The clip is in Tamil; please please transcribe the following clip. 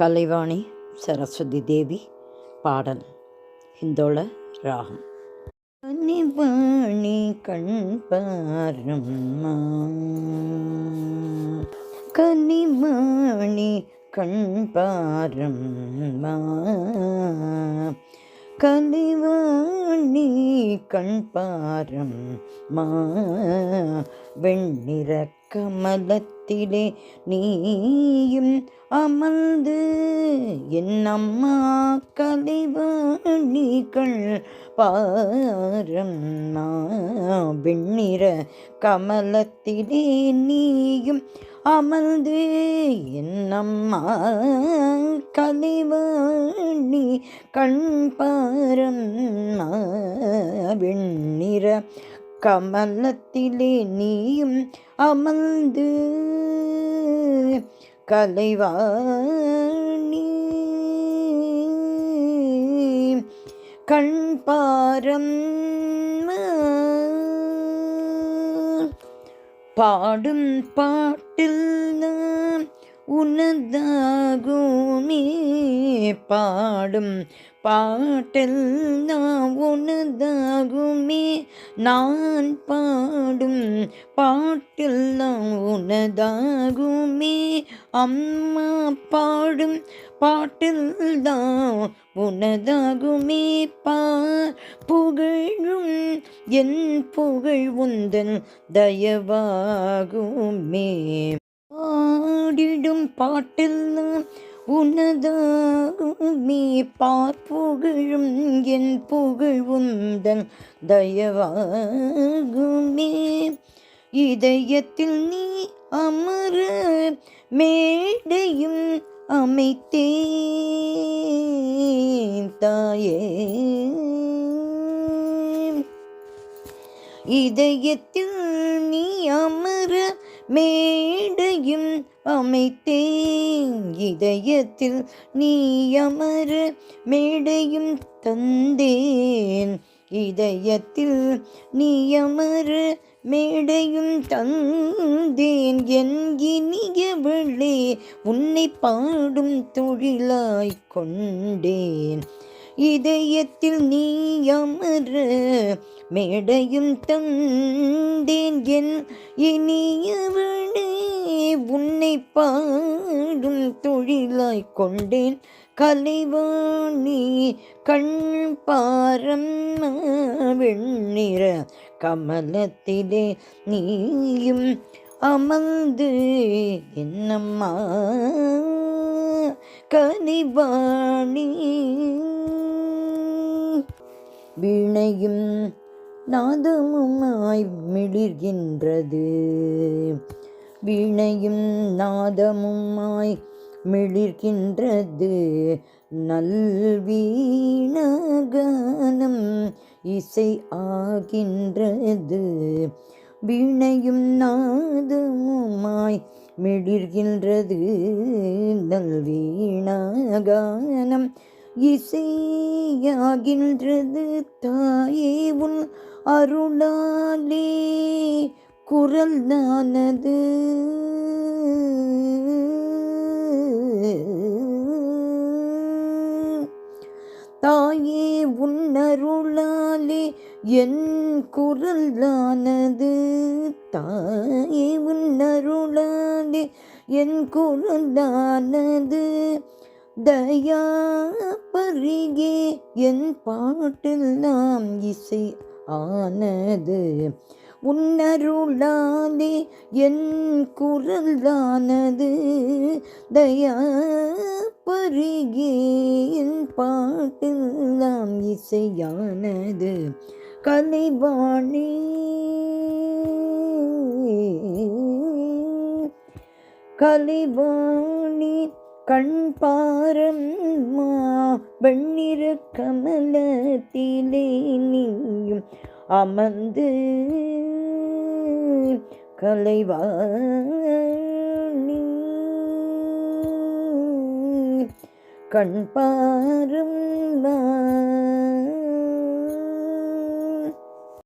கலைவாணி சரஸ்வதி தேவி பாடல் ஹிந்தோள ராகம். கனிவாணி கண் பாரம்மா, கனிவாணி கண் பாரம்மா, கனிவாணி கண் பாரம்மா, வெண்ணிற கமலத்திலே நீயும் அமர்ந்து என் அம்மா கலைவாணி கண் பாரம்மா, வெண்ணிற கமலத்திலே நீயும் அமர்ந்து என் அம்மா கலைவாணி கண் பாரம்மா, வெண்ணிற கமலத்திலே நீயும் அமர்ந்து கலைவாணி கண் பாரம்மா, பாடும் பாட்டில் நான் உனதாகுமே, பாடும் பாட்டில் நான் உனதாகுமே, நான் பாடும் பாட்டில் நான் உனதாகுமே, அம்மா பாடும் பாட்டில் தான் உனதாகுமே, புகழும் என் புகழ் உந்தன் தயவாகுமே, பாடிடும் பாட்டில் நான் உனதாகுமே, புகழும் என் புகழ் உந்தன் தயவாகுமே, இதயத்தில் நீ அமர மேடையும் அமைத்தேன் தாயே, இதயத்தில் நீ அமர மேடையும் அமைத்தேன், இதயத்தில் நீ அமர மேடையும் தந்தேன், இதயத்தில் நீ அமர மேடையும் தந்தேன், என் இனியவளே உன்னை பாடும் தொழிலாய் கொண்டேன், இதயத்தில் நீ அமர மேடையும் தந்தேன், என் இனியவளே உன்னை பாடும் தொழிலாய் கொண்டேன், கலைவாணி கண் பாரம்மா, வெண்ணிற கமலத்திலே நீயும் அமர்ந்து என்னம்மா கலைவாணி, வீணையும் நாதமுமாய் மிளிர்கின்றது, வீணையும் நாதமுமாய் மிளிர்கின்றது, நல்வீணகானம் இசை ஆகின்றது, வீணையும் நாதமுமாய் மிளிர்கின்றது, நல்வீணகானம் இசையாகின்றது, தாயே உன் அருளாலே குரல் நானது, தாயே உன் அருளாலே என் குரல் நானது, தாயே உன் அருளாலே என் குரல் நானது, தயா பருகே என் பாட்டெல்லாம் இசை ஆனது, உன்னருளாலே என் குரலானது, தயா பருகே என் பாட்டெல்லாம் இசையானது, கலைவாணி கலைவாணி கண் பாரம்மா, வெண்ணிற கமலத்திலே நீயும் அமர்ந்து கலைவாணி கண் பாரம்மா.